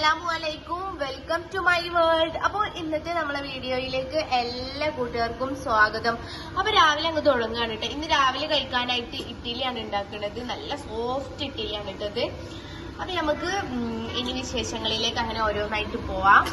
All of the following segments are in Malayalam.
അസ്സലാമുഅലൈക്കും, വെൽക്കം ടു മൈ വേൾഡ്. അപ്പോൾ ഇന്നത്തെ നമ്മളെ വീഡിയോയിലേക്ക് എല്ലാ കൂട്ടുകാർക്കും സ്വാഗതം. അപ്പൊ രാവിലെ അങ്ങ് തുടങ്ങുകയാണ് കേട്ടോ. ഇന്ന് രാവിലെ കഴിക്കാനായിട്ട് ഇഡ്ഡലിയാണ് ഉണ്ടാക്കുന്നത്. നല്ല സോഫ്റ്റ് ഇഡ്ഡലിയാണ് ഇട്ടത്. അപ്പൊ നമുക്ക് ഇനി വിശേഷങ്ങളിലേക്ക് അങ്ങനെ ഓരോന്നായിട്ട് പോവാം.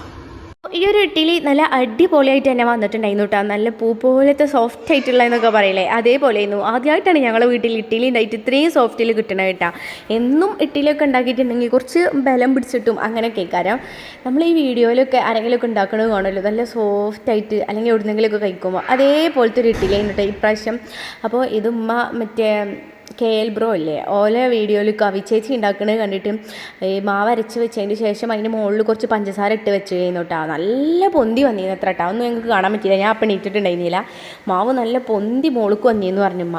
ഈ ഒരു ഇഡ്ഡലി നല്ല അടിപൊളിയായിട്ട് തന്നെ വന്നിട്ടുണ്ടായിരുന്നു കേട്ടോ. നല്ല പൂ പോലത്തെ സോഫ്റ്റ് ആയിട്ടുള്ള എന്നൊക്കെ പറയില്ലേ, അതേപോലെയായിരുന്നു. ആദ്യമായിട്ടാണ് ഞങ്ങളുടെ വീട്ടിൽ ഇഡ്ഡലി ഉണ്ടായിട്ട് ഇത്രയും സോഫ്റ്റിൽ കിട്ടണത് കേട്ടോ. എന്നും ഇഡ്ഡലിയൊക്കെ ഉണ്ടാക്കിയിട്ടുണ്ടെങ്കിൽ കുറച്ച് ബലം പിടിച്ചിട്ടും അങ്ങനെ കേൾക്കാരം. നമ്മൾ ഈ വീഡിയോയിലൊക്കെ ആരെങ്കിലുമൊക്കെ ഉണ്ടാക്കണത് കാണുമല്ലോ, നല്ല സോഫ്റ്റായിട്ട് അല്ലെങ്കിൽ എവിടുന്നെങ്കിലുമൊക്കെ കഴിക്കുമ്പോൾ അതേപോലത്തെ ഒരു ഇഡ്ഡലിയാണ് കേട്ടോ ഇപ്രാവശ്യം. അപ്പോൾ ഇത് ഉമ്മ മറ്റേ KL ബ്രോ അല്ലേ, ഓല വീഡിയോയിൽ കവിച്ചേച്ചി ഉണ്ടാക്കുന്നത് കണ്ടിട്ട് ഈ മാവ് അരച്ച് വെച്ചതിന് ശേഷം അതിന് മുകളിൽ കുറച്ച് പഞ്ചസാര ഇട്ട് വെച്ച് കഴിഞ്ഞു കേട്ടോ. നല്ല പൊന്തി വന്നിരുന്നു അത്ര കേട്ടോ. ഒന്നും ഞങ്ങൾക്ക് കാണാൻ പറ്റിയില്ല, ഞാൻ അപ്പം എണീറ്റിട്ടുണ്ടായിരുന്നില്ല. മാവ് നല്ല പൊന്തി മുകൾക്ക് വന്നിയെന്ന് പറഞ്ഞുമ്മ.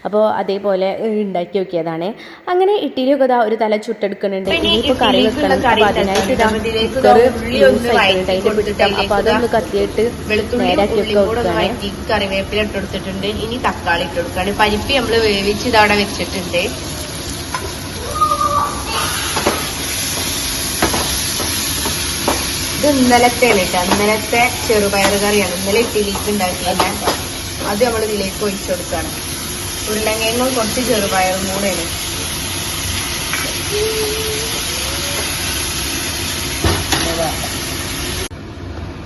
അപ്പോൾ അതേപോലെ ഉണ്ടാക്കി നോക്കിയതാണ്. അങ്ങനെ ഇഡ്ഡലിയൊക്കെ ഇതാ ഒരു തല ചുട്ടെടുക്കുന്നുണ്ട്. ഇനിയിപ്പോൾ കറി വെക്കണം. അപ്പോൾ അതിനായിട്ട് അപ്പോൾ അതൊന്ന് കത്തിയിട്ട് നേരാക്കിയൊക്കെ വെക്കുകയാണ്. കറിവേപ്പില ഇട്ടെടുത്തിട്ടുണ്ട്. ഇനി തക്കാളി ഇട്ടെടുക്കുകയാണ്. പരിപ്പ് നമ്മൾ വേവിച്ച് ഇതവിടെ വെച്ചിട്ടുണ്ട്. ഇത് ഇന്നലത്തെ കേട്ടോ, ഇന്നലത്തെ ചെറുപയർ കറിയാണ്. ഇന്നലെ ഇഡ്ഡലിക്ക് ഉണ്ടാക്കിയത്. അത് നമ്മൾ ഇതിലേക്ക് ഒഴിച്ചു കൊടുക്കുകയാണ്. ഉരുളങ്കിഴങ്ങും കുറച്ച് ചെറുപയറും കൂടെയാണ്.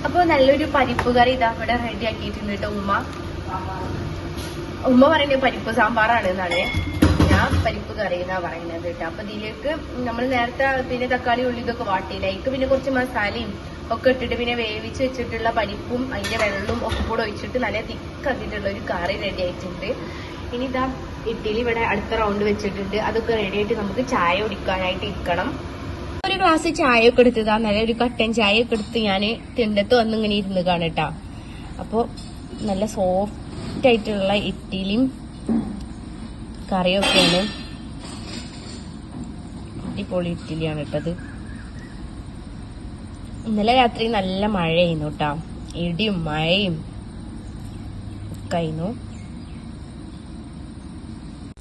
അപ്പൊ നല്ലൊരു പരിപ്പ് കറി ഇതാ ഇവിടെ റെഡി ആക്കിയിട്ടുണ്ട് കേട്ടോ. ഉമ്മ പറയുന്നത് പരിപ്പ് സാമ്പാറാണ് എന്നാണ്, ഞാൻ പരിപ്പ് കറി എന്നാ പറയുന്നത് കേട്ടോ. അപ്പൊ ഇതിലേക്ക് നമ്മൾ നേരത്തെ പിന്നെ തക്കാളി ഉള്ളി ഇതൊക്കെ വാട്ടിയിലേക്ക് പിന്നെ കുറച്ച് മസാലയും ഒക്കെ ഇട്ടിട്ട് പിന്നെ വേവിച്ച് വെച്ചിട്ടുള്ള പരിപ്പും അതിന്റെ വെള്ളവും ഒക്കെ കൂടെ ഒഴിച്ചിട്ട് നല്ല തിക്കാക്കിയിട്ടുള്ള ഒരു കറി റെഡി ആയിട്ടുണ്ട്. ഇനി ഇതാ ഇഡ്ഡലി ഇവിടെ അടുത്ത റൗണ്ട് വെച്ചിട്ടുണ്ട്. അതൊക്കെ റെഡി ആയിട്ട് നമുക്ക് ചായ കുടിക്കാനായിട്ട് ഇരിക്കണം. ഒരു ഗ്ലാസ് ചായ ഒക്കെ എടുത്തതാ, നല്ല ഒരു കട്ടൻ ചായ ഒക്കെ എടുത്ത് ഞാൻ തിണ്ടത്ത് വന്ന് ഇങ്ങനെ ഇരുന്ന് കാണട്ടാ. അപ്പൊ നല്ല സോഫ്റ്റ് ആയിട്ടുള്ള ഇഡ്ഡലിയും കറിയൊക്കെയാണ്. അടിപൊളി ഇഡ്ഡലിയാണ് ഇട്ടത്. ഇന്നലെ രാത്രി നല്ല മഴയായിരുന്നു കേട്ടാ, ഇടിയും മഴയും ഒക്കെ ആയിരുന്നു.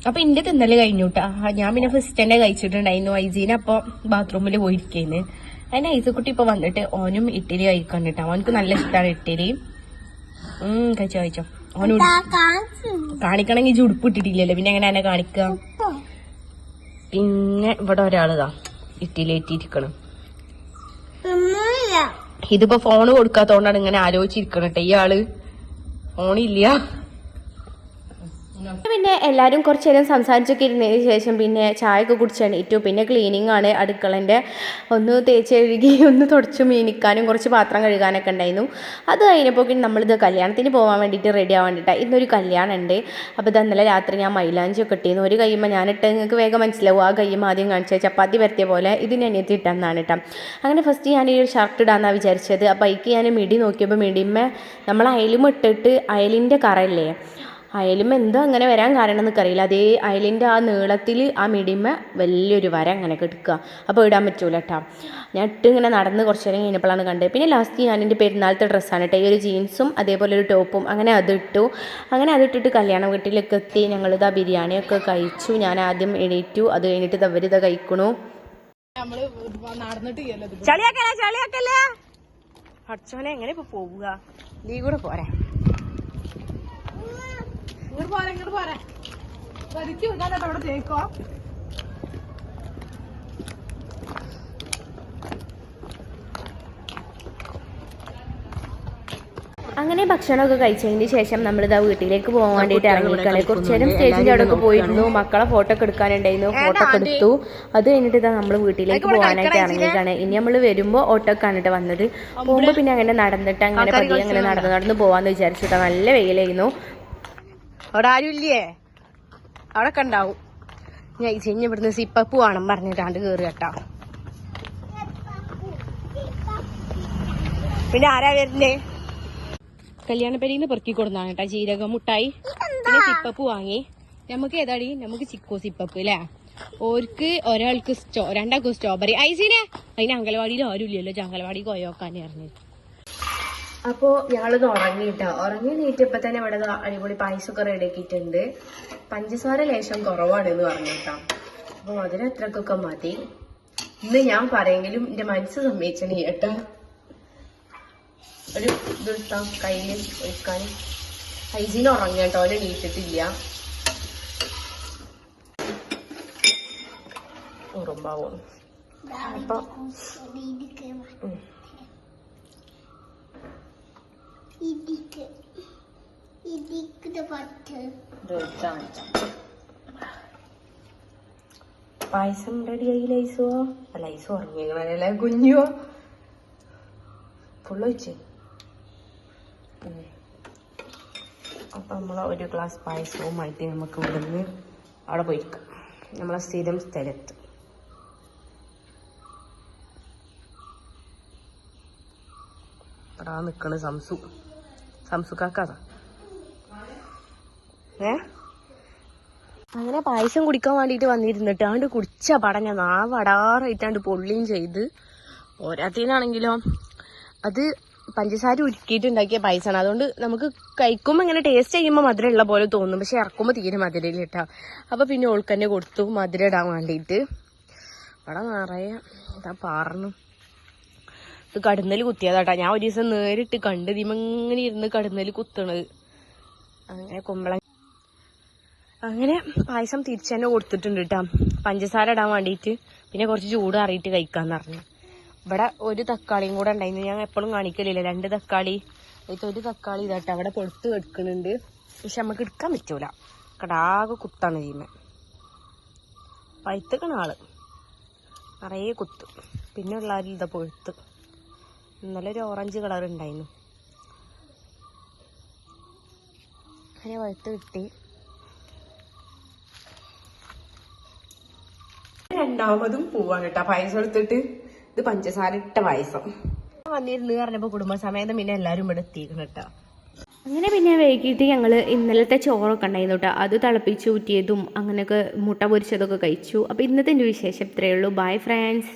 അപ്പൊ ഇന്റെ തിന്നല് കഴിഞ്ഞു കേട്ടാ. ഞാൻ പിന്നെ ഫസ്റ്റ് തന്നെ കഴിച്ചിട്ടുണ്ടായിരുന്നു. ഐസീന അപ്പൊ ബാത്റൂമിൽ പോയിരിക്കുന്നു. അതിന് ഐസക്കുട്ടി ഇപ്പൊ വന്നിട്ട് ഓനും ഇഡ്ഡലി കഴിക്കാൻ കേട്ടാ. ഓനക്ക് നല്ല ഇഷ്ടമാണ് ഇഡ്ഡലി. കഴിച്ചോ കഴിച്ചോ. ഓന് കാണിക്കണമെങ്കിൽ ഉടുപ്പ് ഇട്ടിട്ടില്ലല്ലോ, പിന്നെ എങ്ങനെ എന്നെ കാണിക്കുക. പിന്നെ ഇവിടെ ഒരാളിതാ ഇഡ്ഡലി ഏറ്റിരിക്കണം. ഇതിപ്പോ ഫോണ് കൊടുക്കാത്തോണ്ടാണ് ഇങ്ങനെ ആലോചിച്ചിരിക്കണം കേട്ടോ. ഇയാള് ഫോണില്ല. പിന്നെ എല്ലാവരും കുറച്ച് നേരം സംസാരിച്ചൊക്കെ ഇരുന്നതിന് ശേഷം പിന്നെ ചായയൊക്കെ കുടിച്ചാണ് ഏറ്റവും. പിന്നെ ക്ലീനിങ് ആണ്. അടുക്കളൻ്റെ ഒന്ന് തേച്ച് കഴുകി ഒന്ന് തുടച്ച് മീനിക്കാനും കുറച്ച് പാത്രം കഴുകാനൊക്കെ ഉണ്ടായിരുന്നു. അത് കഴിഞ്ഞപ്പോൾ നമ്മളിത് കല്യാണത്തിന് പോകാൻ വേണ്ടിയിട്ട് റെഡി ആവാൻ വേണ്ടിയിട്ടാണ്. ഇന്നൊരു കല്യാണം ഉണ്ട്. അപ്പോൾ ഇത് ഇന്നലെ രാത്രി ഞാൻ മൈലാഞ്ചിയൊക്കെ ഇട്ടിരുന്നു. ഒരു കയ്യുമ്പോൾ ഞാനിട്ട് നിങ്ങൾക്ക് വേഗം മനസ്സിലാവും. ആ കയ്യുമ്പോൾ ആദ്യം കാണിച്ച ചപ്പാത്തി പരത്തിയ പോലെ ഇതിന് അനിയത്തി ഇട്ടെന്നാണ് കേട്ടോ. അങ്ങനെ ഫസ്റ്റ് ഞാൻ ഈ ഒരു ഷർട്ട് ഇടാമെന്നാണ് വിചാരിച്ചത്. അപ്പോൾ അതിക്ക് ഞാൻ മിടി നോക്കിയപ്പോൾ മിടിമേ നമ്മൾ അയലും ഇട്ടിട്ട് അയലിൻ്റെ കറയില്ലേ, അയലും എന്തോ അങ്ങനെ വരാൻ കാരണം എന്നൊക്കറിയില്ല. അതേ അയലിൻ്റെ ആ നീളത്തിൽ ആ മിടിമ വലിയൊരു വര അങ്ങനെ കിടക്കുക. അപ്പോൾ ഇടാൻ പറ്റൂല കേട്ടോ. ഞാൻ ഇട്ട് ഇങ്ങനെ നടന്ന് കുറച്ച് നേരം കഴിഞ്ഞപ്പോഴാണ് കണ്ടത്. പിന്നെ ലാസ്റ്റ് ഞാൻ എൻ്റെ പെരുന്നാളത്തെ ഡ്രസ്സാണ് കേട്ടോ, ഈ ഒരു ജീൻസും അതേപോലെ ഒരു ടോപ്പും. അങ്ങനെ അതിട്ടു. അങ്ങനെ അതിട്ടിട്ട് കല്യാണ വീട്ടിലേക്ക് എത്തി. ഞങ്ങളിതാ ബിരിയാണിയൊക്കെ കഴിച്ചു. ഞാൻ ആദ്യം എണീറ്റു. അത് കഴിഞ്ഞിട്ട് അവരിതാ കഴിക്കണു. ചളിയാക്കല്ലേ അച്ഛനെ എങ്ങനെ ഇപ്പൊ പോവുക, നീ കൂടെ പോരാ. ഇങ്ങോട്ട് പോരെ വരിക്ക് വിടാനായിട്ട് അവിടെ തേക്കോ. അങ്ങനെ ഭക്ഷണമൊക്കെ കഴിച്ചതിന് ശേഷം നമ്മളിതാ വീട്ടിലേക്ക് പോകാൻ വേണ്ടിയിട്ട് ഇറങ്ങിക്കളെ. കുറച്ച് നേരം സ്റ്റേജിൻ്റെ അവിടെയൊക്കെ പോയിരുന്നു. മക്കളെ ഫോട്ടോ ഒക്കെ എടുക്കാനുണ്ടായിരുന്നു. ഫോട്ടോ ഒക്കെ എടുത്തു. അത് കഴിഞ്ഞിട്ട് ഇതാ നമ്മൾ വീട്ടിലേക്ക് പോകാനായിട്ട് ഇറങ്ങിയിട്ടാണ്. ഇനി നമ്മൾ വരുമ്പോൾ ഓട്ടോ ഒക്കെ ആണ് വന്നത്. പോകുമ്പോൾ പിന്നെ അങ്ങനെ നടന്നിട്ട് അങ്ങനെ പതിയെ അങ്ങനെ നടന്ന് പോകാമെന്ന് വിചാരിച്ചിട്ടാ. നല്ല വെയിലായിരുന്നു. അവിടെ ആരുമില്ലേ, അവിടെ ഒക്കെ ഉണ്ടാവും. ഞാൻ ഇനി ഇവിടുന്ന് സിപ്പപ്പ് വേണം പറഞ്ഞിട്ടാണ്ട് കേറി കേട്ടാ. പിന്നെ ആരാ വരുന്നേ? കല്യാണപ്പേരിന്ന് പെറുക്കി കൊടുന്നാണ് കേട്ടാ ജീരക മുട്ടായി. പിന്നെ സിപ്പപ്പ് വാങ്ങി. നമുക്ക് ഏതാടി, നമുക്ക് ചിക്കോ സിപ്പപ്പ് അല്ലേ. ഓർക്ക് ഒരാൾക്ക് രണ്ടാൾക്കും സ്ട്രോബെറി. ഐസിനെ അതിന് അംഗലവാടിയിൽ ആരും ഇല്ലല്ലോ, അംഗലവാടി കൊയോക്കാനെ അറിഞ്ഞു. അപ്പോ ഞങ്ങളിത് ഉറങ്ങിട്ടോ. ഉറങ്ങി നീറ്റപ്പോ തന്നെ ഇവിടെ അടിപൊളി പായസമൊക്കെ റെഡിയാക്കിയിട്ടുണ്ട്. പഞ്ചസാര ലേശം കുറവാണ് എന്ന് പറഞ്ഞു കേട്ടോ. അപ്പൊ മധുരം എത്രക്കൊക്കെ മതി. ഇന്ന് ഞാൻ പറയെങ്കിലും എന്റെ മനസ്സ് സമ്മതിച്ചണേ കേട്ടോ. ഒരു ദിവസം കയ്യിൽ ഒഴിക്കാൻ. ഹൈജീൻ ഉറങ്ങട്ടോ, അവനെ നീട്ടിട്ടില്ല. ഉറുമ്പാവും അപ്പൊ പായസം റെഡിയായി. ലൈസോ ലൈസോ ഉറങ്ങിയല്ലേ കുഞ്ഞോ ഫുള്ളൊഴിച്ച്. അപ്പൊ നമ്മളെ ഒരു ഗ്ലാസ് പായസവുമായിട്ട് നമുക്ക് ഇവിടുന്ന് അവിടെ പോയിരിക്കാം, നമ്മളെ സ്ഥിരം സ്ഥലത്ത്. അവിടെ നിക്കണ് സംസു കാക്കാതാ. അങ്ങനെ പായസം കുടിക്കാൻ വേണ്ടിയിട്ട് വന്നിരുന്നിട്ട് ആണ്ട് കുടിച്ച പടഞ്ഞ നാവടാറായിട്ടാണ്ട് പൊള്ളിയും ചെയ്ത്. പോരാത്തതിനാണെങ്കിലോ അത് പഞ്ചസാര ഉരുക്കിയിട്ടുണ്ടാക്കിയ പായസമാണ്. അതുകൊണ്ട് നമുക്ക് കഴിക്കുമ്പോൾ ഇങ്ങനെ ടേസ്റ്റ് ചെയ്യുമ്പോൾ മധുരം ഉള്ള പോലെ തോന്നും, പക്ഷെ ഇറക്കുമ്പോൾ തീരെ മധുരയിൽ ഇട്ടാ. അപ്പൊ പിന്നെ ഓൾക്ക് തന്നെ കൊടുത്തു മധുരം ഇടാൻ വേണ്ടിയിട്ട്. അവിടെ നിറയെ ഇതാ പാറന്നു. ഇത് കടുന്നൽ കുത്തിയതാട്ടാ. ഞാൻ ഒരു ദിവസം നേരിട്ട് കണ്ട് ഇതിമങ്ങനെ ഇരുന്ന് കടുന്നൽ കുത്തണത്. അങ്ങനെ കുമ്പള അങ്ങനെ പായസം തിരിച്ചു തന്നെ കൊടുത്തിട്ടുണ്ട് കേട്ടോ, പഞ്ചസാര ഇടാൻ വേണ്ടിയിട്ട്. പിന്നെ കുറച്ച് ചൂട് അറിയിട്ട് കഴിക്കാന്ന് പറഞ്ഞു. ഇവിടെ ഒരു തക്കാളിയും കൂടെ ഉണ്ടായിരുന്നു, ഞാൻ എപ്പോഴും കാണിക്കലില്ല. 2 തക്കാളി, അതിൽ ഒരു തക്കാളി ഇതാട്ടോ അവിടെ പൊടുത്ത് എടുക്കുന്നുണ്ട്. പക്ഷെ നമുക്ക് എടുക്കാൻ പറ്റൂല, കടാകെ കുത്താണ് ചെയ്യുന്നത്. പഴുത്തക്കണ ആള് നിറയെ കുത്ത്. പിന്നെ ഉള്ളവരിൽ ഇതാ പൊഴുത്ത്. ഇന്നലെ ഒരു ഓറഞ്ച് കളർ ഉണ്ടായിരുന്നു, അങ്ങനെ പഴുത്ത് കിട്ടി. രണ്ടാമതും പോവാണ് കേട്ടോ പായസം എടുത്തിട്ട്. ഇത് പഞ്ചസാര ഇട്ട പായസം വന്നിരുന്ന് പറഞ്ഞപ്പോ കുടുംബസമേതം പിന്നെ എല്ലാരും ഇവിടെ എത്തിക്കണം കേട്ടോ. അങ്ങനെ പിന്നെ വൈകിട്ട് ഞങ്ങൾ ഇന്നലത്തെ ചോറൊക്കെ ഉണ്ടായിരുന്നു കേട്ടോ, അത് തിളപ്പിച്ച് ഊറ്റിയതും അങ്ങനെയൊക്കെ മുട്ട പൊരിച്ചതൊക്കെ കഴിച്ചു. അപ്പോൾ ഇന്നത്തെ എൻ്റെ വിശേഷം ഇത്രയേ ഉള്ളൂ. Bye friends.